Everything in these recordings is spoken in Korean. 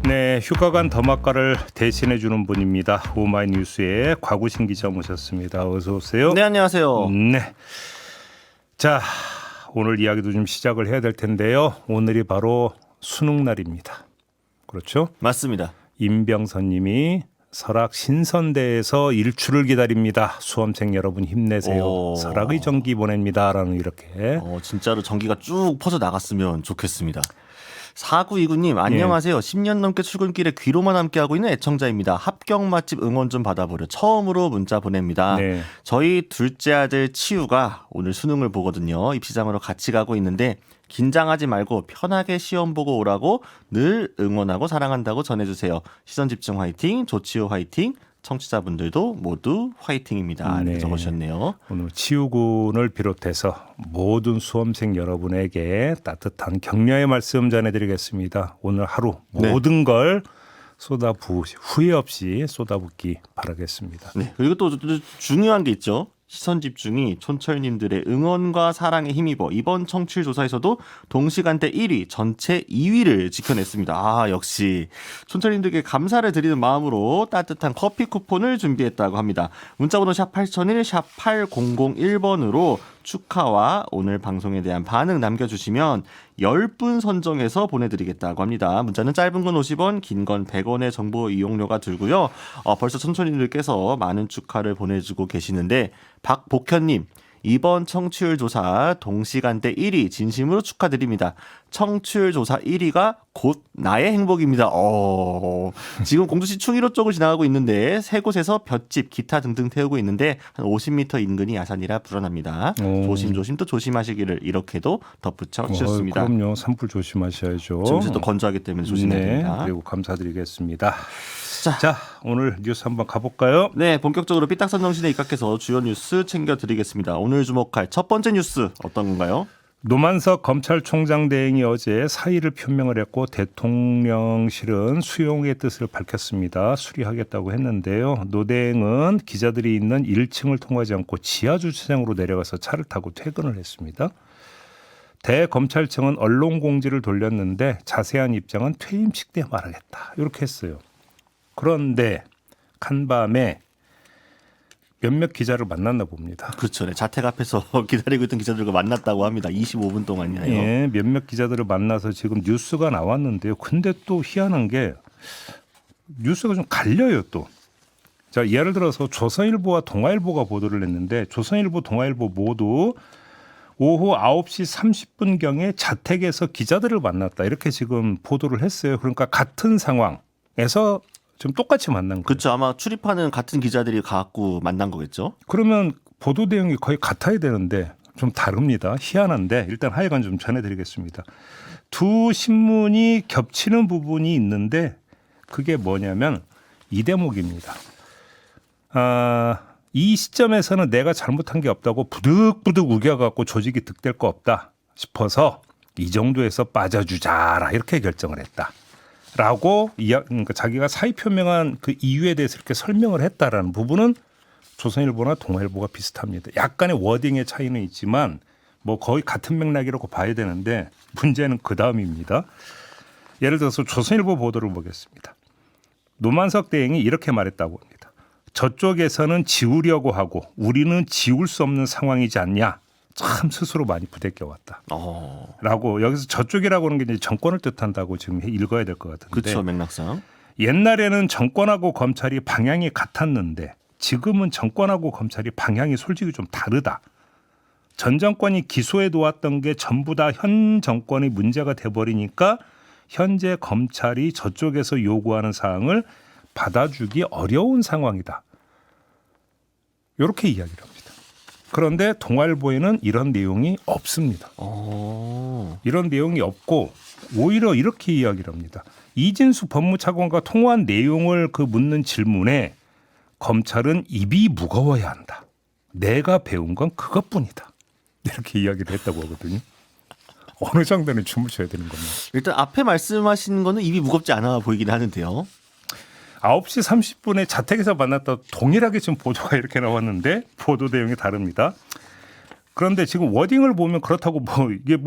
네, 휴가 간 더마카를 대신해 주는 분입니다. 오마이뉴스의 곽우신 기자 모셨습니다. 어서 오세요. 네, 안녕하세요. 네. 자, 오늘 이야기도 좀 시작을 해야 될 텐데요. 오늘이 바로 수능 날입니다. 그렇죠? 맞습니다. 임병선 님이 설악 신선대에서 일출을 기다립니다. 수험생 여러분 힘내세요. 설악의 전기 보냅니다. 라는 이렇게. 진짜로 전기가 쭉 퍼져 나갔으면 좋겠습니다. 4929님 안녕하세요. 10년 넘게 출근길에 귀로만 함께하고 있는 애청자입니다. 합격 맛집 응원 좀 받아보려 처음으로 문자 보냅니다. 네. 저희 둘째 아들 치우가 오늘 수능을 보거든요. 입시장으로 같이 가고 있는데 긴장하지 말고 편하게 시험 보고 오라고 늘 응원하고 사랑한다고 전해주세요. 시선집중 화이팅, 조치호 화이팅, 청취자분들도 모두 화이팅입니다. 네. 이렇게 적으셨네요. 오늘 치우군을 비롯해서 모든 수험생 여러분에게 따뜻한 격려의 말씀 전해드리겠습니다. 오늘 하루 모든 걸 후회 없이 쏟아붓기 바라겠습니다. 네. 그리고 또 중요한 게 있죠. 시선 집중이 촌철님들의 응원과 사랑에 힘입어 이번 청취율 조사에서도 동시간대 1위, 전체 2위를 지켜냈습니다. 아, 역시 촌철님들께 감사를 드리는 마음으로 따뜻한 커피 쿠폰을 준비했다고 합니다. 문자번호 샵 8001, 샵 8001번으로 축하와 오늘 방송에 대한 반응 남겨주시면 10분 선정해서 보내드리겠다고 합니다. 문자는 짧은 건 50원, 긴 건 100원의 정보 이용료가 들고요. 벌써 촌철님들께서 많은 축하를 보내주고 계시는데 박복현님 이번 청취율 조사 동시간대 1위 진심으로 축하드립니다. 청취율 조사 1위가 곧 나의 행복입니다. 지금 공주시 충의로 쪽을 지나가고 있는데 세 곳에서 볏짚, 기타 등등 태우고 있는데 한 50m 인근이 야산이라 불안합니다. 조심조심 또 조심하시기를 이렇게도 덧붙여 주셨습니다. 그럼요. 산불 조심하셔야죠. 지금 또 건조하기 때문에 조심해야 됩니다. 그리고 감사드리겠습니다. 자, 오늘 뉴스 한번 가볼까요? 네, 본격적으로 삐딱선정신에 입각해서 주요 뉴스 챙겨드리겠습니다. 오늘 주목할 첫 번째 뉴스 어떤 건가요? 노만석 검찰총장 대행이 어제 사의를 표명을 했고 대통령실은 수용의 뜻을 밝혔습니다. 수리하겠다고 했는데요. 노 대행은 기자들이 있는 1층을 통하지 않고 지하 주차장으로 내려가서 차를 타고 퇴근을 했습니다. 대검찰청은 언론 공지를 돌렸는데 자세한 입장은 퇴임식 때 말하겠다. 이렇게 했어요. 그런데 간밤에 몇몇 기자를 만났나 봅니다. 그렇죠. 네, 자택 앞에서 기다리고 있던 기자들과 만났다고 합니다. 25분 동안이나요. 예, 몇몇 기자들을 만나서 지금 뉴스가 나왔는데요. 근데 또 희한한 게 뉴스가 좀 갈려요 또. 자, 예를 들어서 조선일보와 동아일보가 보도를 했는데 조선일보, 동아일보 모두 오후 9시 30분경에 자택에서 기자들을 만났다. 이렇게 지금 보도를 했어요. 그러니까 같은 상황에서 좀 똑같이 만난 거예요. 그렇죠. 아마 출입하는 같은 기자들이 갖고 만난 거겠죠. 그러면 보도 내용이 거의 같아야 되는데 좀 다릅니다. 희한한데 일단 하여간 좀 전해드리겠습니다. 두 신문이 겹치는 부분이 있는데 그게 뭐냐면 이 대목입니다. 이 시점에서는 내가 잘못한 게 없다고 부득부득 우겨갖고 조직이 득될 거 없다 싶어서 이 정도에서 빠져주자라 이렇게 결정을 했다. 라고 그러니까 자기가 사의 표명한 그 이유에 대해서 이렇게 설명을 했다라는 부분은 조선일보나 동아일보가 비슷합니다. 약간의 워딩의 차이는 있지만 뭐 거의 같은 맥락이라고 봐야 되는데 문제는 그 다음입니다. 예를 들어서 조선일보 보도를 보겠습니다. 노만석 대행이 이렇게 말했다고 합니다. 저쪽에서는 지우려고 하고 우리는 지울 수 없는 상황이지 않냐. 참 스스로 많이 부대껴왔다. 라고 여기서 저쪽이라고 하는 게 이제 정권을 뜻한다고 지금 읽어야 될 것 같은데. 그렇죠. 맥락상. 옛날에는 정권하고 검찰이 방향이 같았는데 지금은 정권하고 검찰이 방향이 솔직히 좀 다르다. 전 정권이 기소해 놓았던 게 전부 다 현 정권의 문제가 돼버리니까 현재 검찰이 저쪽에서 요구하는 사항을 받아주기 어려운 상황이다. 이렇게 이야기를 합니다. 그런데 동아일보에는 이런 내용이 없습니다. 이런 내용이 없고 오히려 이렇게 이야기를 합니다. 이진수 법무차관과 통화한 내용을 묻는 질문에 검찰은 입이 무거워야 한다. 내가 배운 건 그것뿐이다. 이렇게 이야기를 했다고 하거든요. 어느 정도는 춤을 춰야 되는 겁니다. 일단 앞에 말씀하신 거는 입이 무겁지 않아 보이긴 하는데요. 9시 30분에 자택에서 만났다 동일하게 지금 보도가 이렇게 나왔는데 보도 내용이 다릅니다. 그런데 지금 워딩을 보면 그렇다고 이게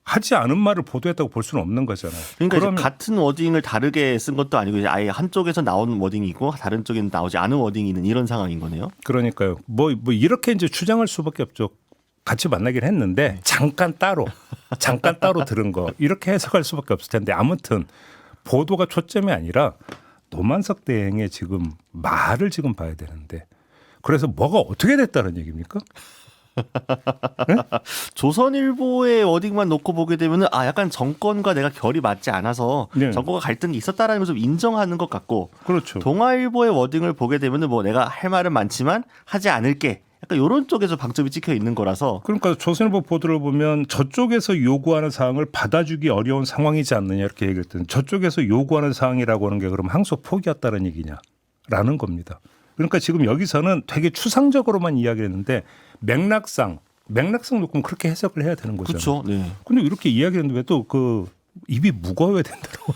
하지 않은 말을 보도했다고 볼 수는 없는 거잖아요. 그러니까 이제 그러면 같은 워딩을 다르게 쓴 것도 아니고 이제 아예 한쪽에서 나온 워딩이고 다른 쪽에는 나오지 않은 워딩이 있는 이런 상황인 거네요. 그러니까요. 뭐 이렇게 이제 주장할 수밖에 없죠. 같이 만나긴 했는데 잠깐 따로 들은 거 이렇게 해석할 수밖에 없을 텐데 아무튼 보도가 초점이 아니라 노만석 대행의 지금 말을 지금 봐야 되는데 그래서 뭐가 어떻게 됐다는 얘기입니까? 조선일보의 워딩만 놓고 보게 되면은 약간 정권과 내가 결이 맞지 않아서 네. 정권과 갈등이 있었다라는 걸 좀 인정하는 것 같고 그렇죠. 동아일보의 워딩을 보게 되면은 뭐 내가 할 말은 많지만 하지 않을게. 약간 이런 쪽에서 방점이 찍혀 있는 거라서 그러니까 조선일보 보도를 보면 저쪽에서 요구하는 사항을 받아주기 어려운 상황이지 않느냐 이렇게 얘기했더니 저쪽에서 요구하는 사항이라고 하는 게 그럼 항소 포기였다는 얘기냐라는 겁니다. 그러니까 지금 여기서는 되게 추상적으로만 이야기를 했는데 맥락상 놓고 그렇게 해석을 해야 되는 거잖아요. 그렇죠. 네. 근데 이렇게 이야기했는데 왜 또 그 입이 무거워야 된다고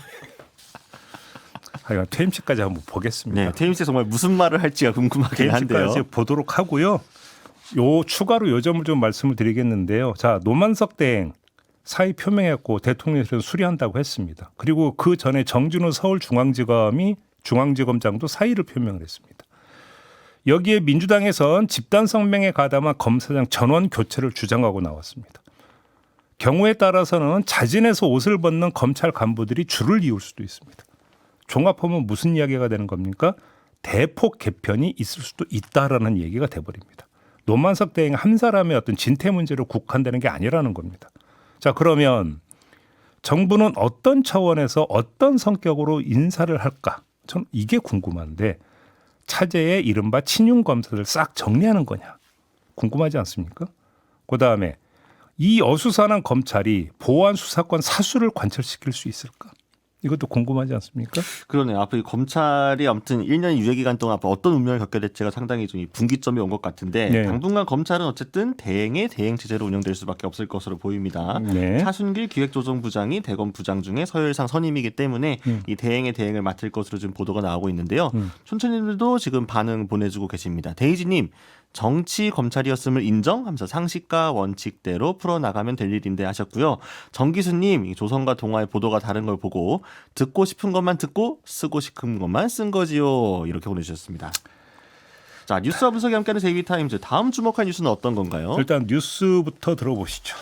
하여간 퇴임시까지 한번 보겠습니다. 네, 테임스에 정말 무슨 말을 할지가 궁금하긴 한데요. 퇴임시까지 보도록 하고요. 요 추가로 요 점을 좀 말씀을 드리겠는데요. 자, 노만석 대행 사의 표명했고 대통령실에서 수리한다고 했습니다. 그리고 그 전에 정준호 서울중앙지검장도 사의를 표명을 했습니다. 여기에 민주당에선 집단 성명에 가담한 검사장 전원 교체를 주장하고 나왔습니다. 경우에 따라서는 자진해서 옷을 벗는 검찰 간부들이 줄을 이을 수도 있습니다. 종합하면 무슨 이야기가 되는 겁니까? 대폭 개편이 있을 수도 있다라는 얘기가 돼버립니다. 노만석 대행 한 사람의 어떤 진퇴 문제로 국한되는 게 아니라는 겁니다. 자, 그러면 정부는 어떤 차원에서 어떤 성격으로 인사를 할까? 전 이게 궁금한데 차제의 이른바 친윤 검사들 싹 정리하는 거냐? 궁금하지 않습니까? 그다음에 이 어수선한 검찰이 보안 수사권 사수를 관철시킬 수 있을까? 이것도 궁금하지 않습니까? 그러네요. 앞으로 이 검찰이 아무튼 1년 유예 기간 동안 앞으로 어떤 운명을 겪게 될지가 상당히 좀 분기점이 온 것 같은데 네. 당분간 검찰은 어쨌든 대행의 대행 체제로 운영될 수밖에 없을 것으로 보입니다. 네. 차순길 기획조정부장이 대검 부장 중에 서열상 선임이기 때문에 이 대행의 대행을 맡을 것으로 지금 보도가 나오고 있는데요. 촌철님들도 지금 반응 보내주고 계십니다. 데이지님. 정치 검찰이었음을 인정하면서 상식과 원칙대로 풀어나가면 될 일인데 하셨고요. 정기수님 조선과 동아의 보도가 다른 걸 보고 듣고 싶은 것만 듣고 쓰고 싶은 것만 쓴 거지요. 이렇게 보내주셨습니다. 자, 뉴스와 분석이 함께하는 제이비타임즈 다음 주목할 뉴스는 어떤 건가요? 일단 뉴스부터 들어보시죠.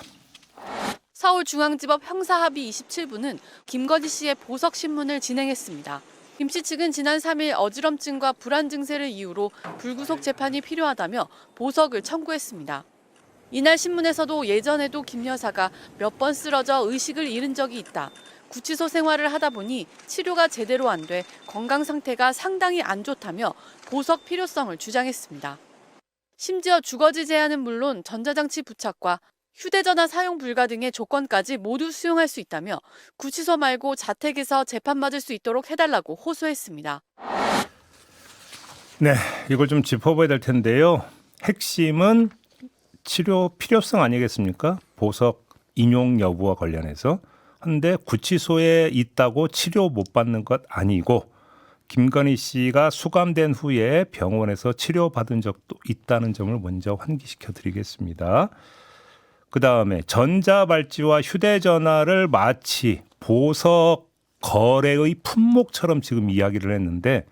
서울중앙지법 형사합의 27부는 김건희 씨의 보석 신문을 진행했습니다. 김 씨 측은 지난 3일 어지럼증과 불안 증세를 이유로 불구속 재판이 필요하다며 보석을 청구했습니다. 이날 신문에서도 예전에도 김 여사가 몇 번 쓰러져 의식을 잃은 적이 있다. 구치소 생활을 하다 보니 치료가 제대로 안 돼 건강 상태가 상당히 안 좋다며 보석 필요성을 주장했습니다. 심지어 주거지 제한은 물론 전자장치 부착과 휴대전화 사용 불가 등의 조건까지 모두 수용할 수 있다며 구치소 말고 자택에서 재판받을 수 있도록 해달라고 호소했습니다. 네, 이걸 좀 짚어봐야 될 텐데요. 핵심은 치료 필요성 아니겠습니까? 보석 인용 여부와 관련해서. 한데 구치소에 있다고 치료 못 받는 것 아니고 김건희 씨가 수감된 후에 병원에서 치료받은 적도 있다는 점을 먼저 환기시켜 드리겠습니다. 그다음에 전자발찌와 휴대전화를 마치 보석 거래의 품목처럼 지금 이야기를 했는데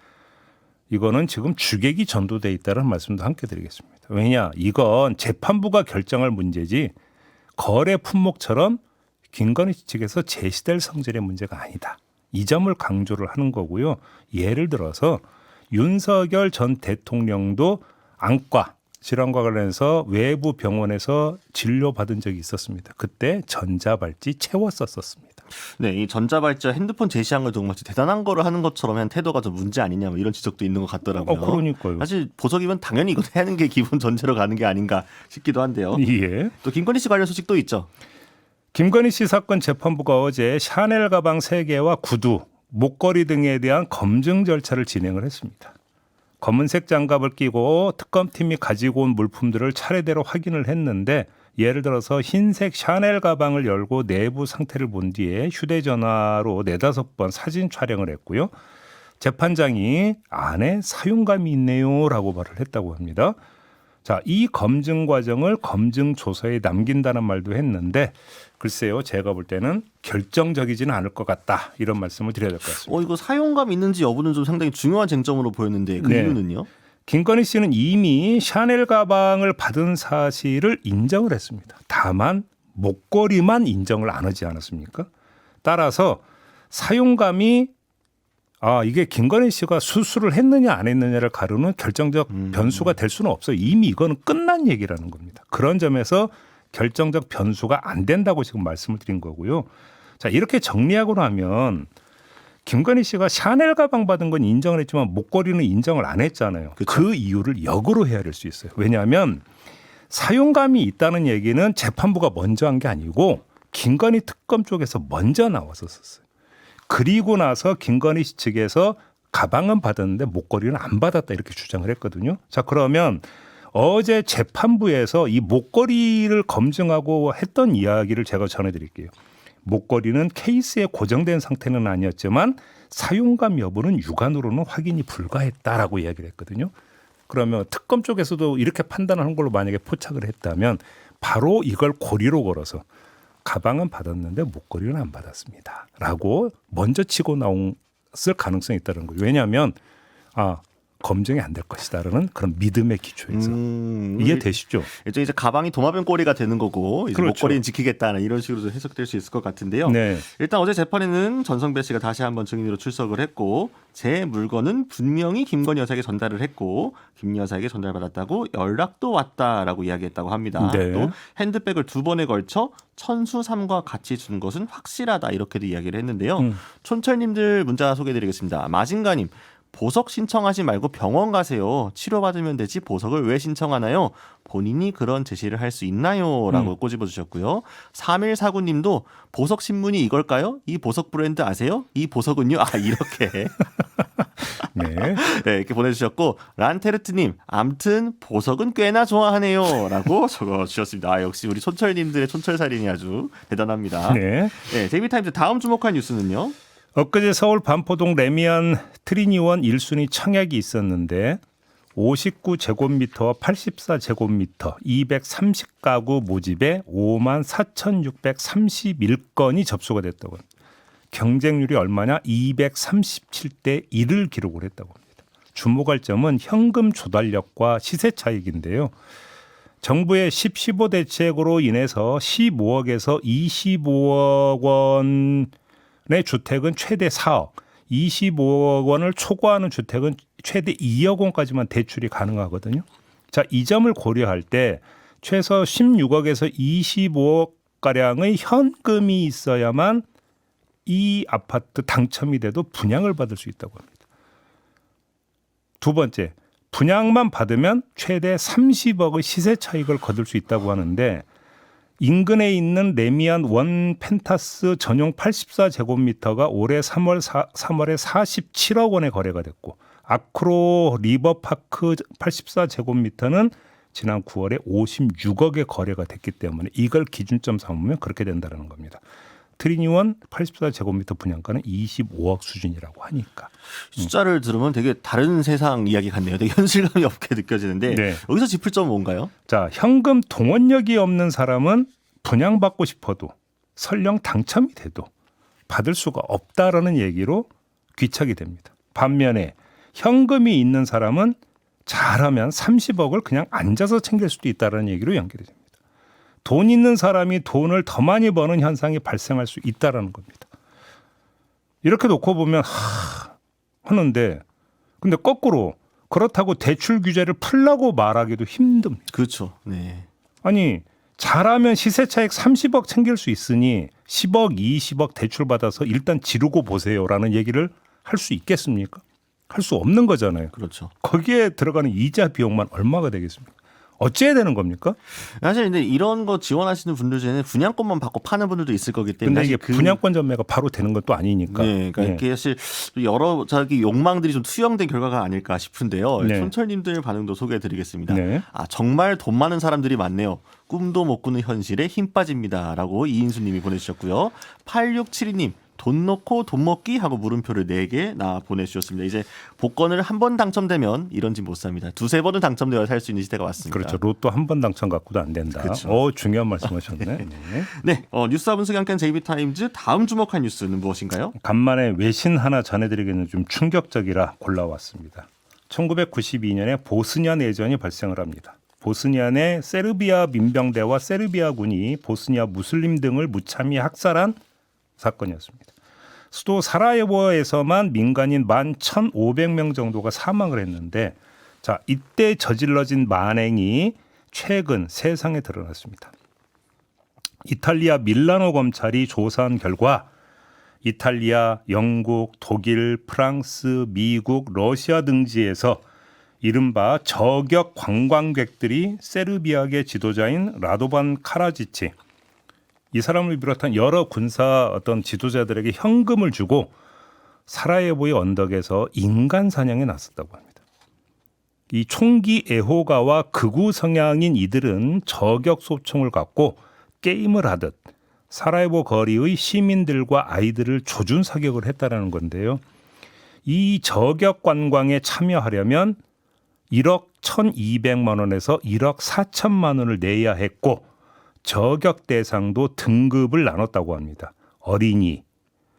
이거는 지금 주객이 전도돼 있다는 말씀도 함께 드리겠습니다. 왜냐? 이건 재판부가 결정할 문제지 거래 품목처럼 김건희 측에서 제시될 성질의 문제가 아니다. 이 점을 강조를 하는 거고요. 예를 들어서 윤석열 전 대통령도 안과 질환과 관련해서 외부 병원에서 진료받은 적이 있었습니다. 그때 전자발찌 채웠었습니다. 네, 이 전자발찌와 핸드폰 제시한 걸 정말 대단한 거를 하는 것처럼 한 태도가 좀 문제 아니냐 뭐 이런 지적도 있는 것 같더라고요. 그러니까요. 사실 보석이면 당연히 이거 하는 게 기본 전제로 가는 게 아닌가 싶기도 한데요. 예. 또 김건희 씨 관련 소식도 있죠. 김건희 씨 사건 재판부가 어제 샤넬 가방 3개와 구두, 목걸이 등에 대한 검증 절차를 진행을 했습니다. 검은색 장갑을 끼고 특검팀이 가지고 온 물품들을 차례대로 확인을 했는데 예를 들어서 흰색 샤넬 가방을 열고 내부 상태를 본 뒤에 휴대전화로 4-5번 사진 촬영을 했고요. 재판장이 안에 사용감이 있네요 라고 말을 했다고 합니다. 자, 이 검증 과정을 검증 조서에 남긴다는 말도 했는데 글쎄요, 제가 볼 때는 결정적이지는 않을 것 같다. 이런 말씀을 드려야 될 것 같습니다. 이거 사용감 있는지 여부는 좀 상당히 중요한 쟁점으로 보였는데 그 네. 이유는요? 김건희 씨는 이미 샤넬 가방을 받은 사실을 인정을 했습니다. 다만 목걸이만 인정을 안 하지 않았습니까? 따라서 사용감이 이게 김건희 씨가 수술을 했느냐 안 했느냐를 가르는 결정적 변수가 될 수는 없어요. 이미 이거는 끝난 얘기라는 겁니다. 그런 점에서 결정적 변수가 안 된다고 지금 말씀을 드린 거고요. 자, 이렇게 정리하고 나면 김건희 씨가 샤넬 가방 받은 건 인정을 했지만 목걸이는 인정을 안 했잖아요. 그쵸. 그 이유를 역으로 헤아릴 수 있어요. 왜냐하면 사용감이 있다는 얘기는 재판부가 먼저 한 게 아니고 김건희 특검 쪽에서 먼저 나왔었어요. 그리고 나서 김건희 씨 측에서 가방은 받았는데 목걸이는 안 받았다 이렇게 주장을 했거든요. 자, 그러면 어제 재판부에서 이 목걸이를 검증하고 했던 이야기를 제가 전해드릴게요. 목걸이는 케이스에 고정된 상태는 아니었지만 사용감 여부는 육안으로는 확인이 불가했다라고 이야기를 했거든요. 그러면 특검 쪽에서도 이렇게 판단하는 걸로 만약에 포착을 했다면 바로 이걸 고리로 걸어서 가방은 받았는데 목걸이는 안 받았습니다. 라고 먼저 치고 나왔을 가능성이 있다는 거예요. 왜냐하면 검증이 안 될 것이다라는 그런 믿음의 기초에서 이해되시죠? 이제 가방이 도마뱀 꼬리가 되는 거고 이제 그렇죠. 목걸이는 지키겠다는 이런 식으로 해석될 수 있을 것 같은데요. 네. 일단 어제 재판에는 전성배 씨가 다시 한번 증인으로 출석을 했고 제 물건은 분명히 김건희 여사에게 전달을 했고 김 여사에게 전달받았다고 연락도 왔다라고 이야기했다고 합니다. 네. 또 핸드백을 2번에 걸쳐 천수삼과 같이 준 것은 확실하다 이렇게도 이야기를 했는데요. 촌철님들 문자 소개해드리겠습니다. 마징가님. 보석 신청하지 말고 병원 가세요. 치료받으면 되지 보석을 왜 신청하나요? 본인이 그런 제시를 할 수 있나요? 라고 꼬집어 주셨고요. 3149님도 보석 신문이 이걸까요? 이 보석 브랜드 아세요? 이 보석은요? 이렇게 네. 네, 이렇게 보내주셨고 란테르트님 암튼 보석은 꽤나 좋아하네요 라고 적어주셨습니다. 역시 우리 촌철님들의 촌철살인이 아주 대단합니다. 네. 네, 데이비타임즈 다음 주목한 뉴스는요? 엊그제 서울 반포동 레미안 트리니원 1순위 청약이 있었는데 59제곱미터와 84제곱미터 230가구 모집에 54,631건이 접수가 됐다고 합니다. 경쟁률이 얼마냐? 237대 1을 기록을 했다고 합니다. 주목할 점은 현금 조달력과 시세 차익인데요. 정부의 10-15 대책으로 인해서 15억에서 25억 원의 주택은 최대 4억, 25억 원을 초과하는 주택은 최대 2억 원까지만 대출이 가능하거든요. 자, 이 점을 고려할 때 최소 16억에서 25억 가량의 현금이 있어야만 이 아파트 당첨이 돼도 분양을 받을 수 있다고 합니다. 두 번째, 분양만 받으면 최대 30억의 시세 차익을 거둘 수 있다고 하는데 인근에 있는 레미안 원 펜타스 전용 84제곱미터가 올해 3월에 47억 원에 거래가 됐고 아크로 리버파크 84제곱미터는 지난 9월에 56억에 거래가 됐기 때문에 이걸 기준점 삼으면 그렇게 된다는 겁니다. 트리니원 84제곱미터 분양가는 25억 수준이라고 하니까. 숫자를 들으면 되게 다른 세상 이야기 같네요. 되게 현실감이 없게 느껴지는데 네. 여기서 짚을 점은 뭔가요? 자, 현금 동원력이 없는 사람은 분양받고 싶어도 설령 당첨이 돼도 받을 수가 없다라는 얘기로 귀착이 됩니다. 반면에 현금이 있는 사람은 잘하면 30억을 그냥 앉아서 챙길 수도 있다는 얘기로 연결이 됩니다. 돈 있는 사람이 돈을 더 많이 버는 현상이 발생할 수 있다는 겁니다. 이렇게 놓고 보면 하는데 근데 거꾸로 그렇다고 대출 규제를 풀라고 말하기도 힘듭니다. 그렇죠. 네. 아니 잘하면 시세 차익 30억 챙길 수 있으니 10억, 20억 대출 받아서 일단 지르고 보세요라는 얘기를 할 수 있겠습니까? 할 수 없는 거잖아요. 그렇죠. 거기에 들어가는 이자 비용만 얼마가 되겠습니까? 어째야 되는 겁니까? 사실 근데 이런 거 지원하시는 분들 중에는 분양권만 받고 파는 분들도 있을 거기 때문에 근데 이게 사실 분양권 전매가 바로 되는 것도 아니니까. 네, 그러니까 이게 사실 여러 자기 욕망들이 좀 투영된 결과가 아닐까 싶은데요. 네. 촌철님들 반응도 소개해드리겠습니다. 네. 정말 돈 많은 사람들이 많네요. 꿈도 못 꾸는 현실에 힘 빠집니다라고 이인수님이 보내주셨고요. 8672님 돈 넣고 돈 먹기 하고 물음표를 4개 보내주셨습니다. 이제 복권을 한 번 당첨되면 이런 집 못 삽니다. 2-3번은 당첨되어야 살 수 있는 시대가 왔습니다. 그렇죠. 로또 한 번 당첨 갖고도 안 된다. 그렇죠. 중요한 말씀하셨네. 네. 네, 뉴스와 분석이 함께한 JB타임즈 다음 주목할 뉴스는 무엇인가요? 간만에 외신 하나 전해드리기는 좀 충격적이라 골라왔습니다. 1992년에 보스니아 내전이 발생을 합니다. 보스니아 내 세르비아 민병대와 세르비아군이 보스니아 무슬림 등을 무참히 학살한 사건이었습니다. 수도 사라예보에서만 민간인 11,500명 정도가 사망을 했는데 자, 이때 저질러진 만행이 최근 세상에 드러났습니다. 이탈리아 밀라노 검찰이 조사한 결과 이탈리아, 영국, 독일, 프랑스, 미국, 러시아 등지에서 이른바 저격 관광객들이 세르비아계 지도자인 라도반 카라지치 이 사람을 비롯한 여러 군사 어떤 지도자들에게 현금을 주고 사라예보의 언덕에서 인간 사냥에 나섰다고 합니다. 이 총기 애호가와 극우 성향인 이들은 저격 소총을 갖고 게임을 하듯 사라예보 거리의 시민들과 아이들을 조준 사격을 했다라는 건데요. 이 저격 관광에 참여하려면 1억 1,200만 원에서 1억 4천만 원을 내야 했고 저격 대상도 등급을 나눴다고 합니다. 어린이,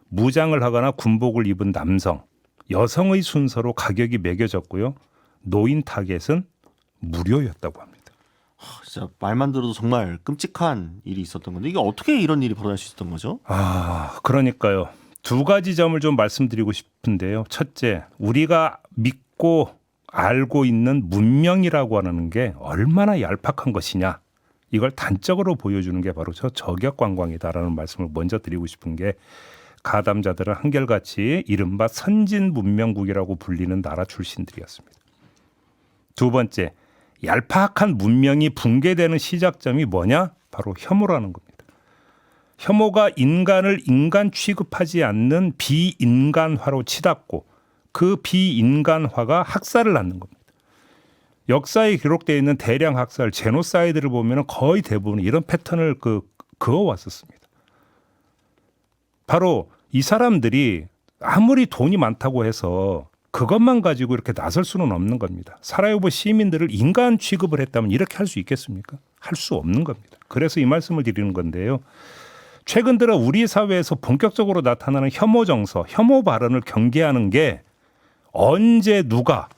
무장을 하거나 군복을 입은 남성, 여성의 순서로 가격이 매겨졌고요. 노인 타겟은 무료였다고 합니다. 진짜 말만 들어도 정말 끔찍한 일이 있었던 건데 이게 어떻게 이런 일이 벌어질 수 있었던 거죠? 그러니까요. 두 가지 점을 좀 말씀드리고 싶은데요. 첫째, 우리가 믿고 알고 있는 문명이라고 하는 게 얼마나 얄팍한 것이냐. 이걸 단적으로 보여주는 게 바로 저 저격 관광이다라는 말씀을 먼저 드리고 싶은 게 가담자들은 한결같이 이른바 선진 문명국이라고 불리는 나라 출신들이었습니다. 두 번째, 얄팍한 문명이 붕괴되는 시작점이 뭐냐? 바로 혐오라는 겁니다. 혐오가 인간을 인간 취급하지 않는 비인간화로 치닫고 그 비인간화가 학살을 낳는 겁니다. 역사에 기록되어 있는 대량 학살, 제노사이드를 보면 거의 대부분 이런 패턴을 그어왔었습니다. 바로 이 사람들이 아무리 돈이 많다고 해서 그것만 가지고 이렇게 나설 수는 없는 겁니다. 사라예보 시민들을 인간 취급을 했다면 이렇게 할 수 있겠습니까? 할 수 없는 겁니다. 그래서 이 말씀을 드리는 건데요. 최근 들어 우리 사회에서 본격적으로 나타나는 혐오 정서, 혐오 발언을 경계하는 게 언제 누가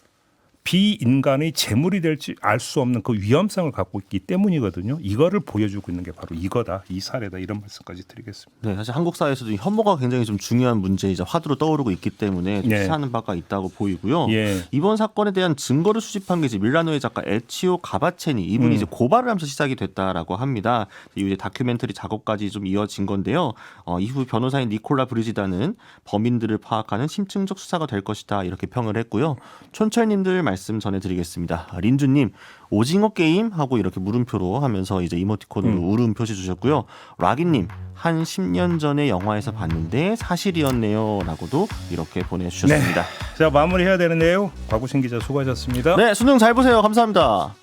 비인간의 재물이 될지 알 수 없는 그 위험성을 갖고 있기 때문이거든요. 이거를 보여주고 있는 게 바로 이거다. 이 사례다. 이런 말씀까지 드리겠습니다. 네, 사실 한국 사회에서도 혐오가 굉장히 좀 중요한 문제이자 화두로 떠오르고 있기 때문에 시사하는 바가 있다고 보이고요. 이번 사건에 대한 증거를 수집한 게 이제 밀라노의 작가 에치오 가바체니 이분이 이제 고발을 하면서 시작이 됐다라고 합니다. 이제 다큐멘터리 작업까지 좀 이어진 건데요. 이후 변호사인 니콜라 브리지다는 범인들을 파악하는 심층적 수사가 될 것이다 이렇게 평을 했고요. 촌철님들 말씀 전해드리겠습니다. 린주님 오징어 게임 하고 이렇게 물음표로 하면서 이제 이모티콘으로 울음 표시 주셨고요. 락이님 한 10년 전에 영화에서 봤는데 사실이었네요라고도 이렇게 보내주셨습니다. 자, 마무리해야 되는데요. 곽우신 기자 수고하셨습니다. 네, 수능 잘 보세요. 감사합니다.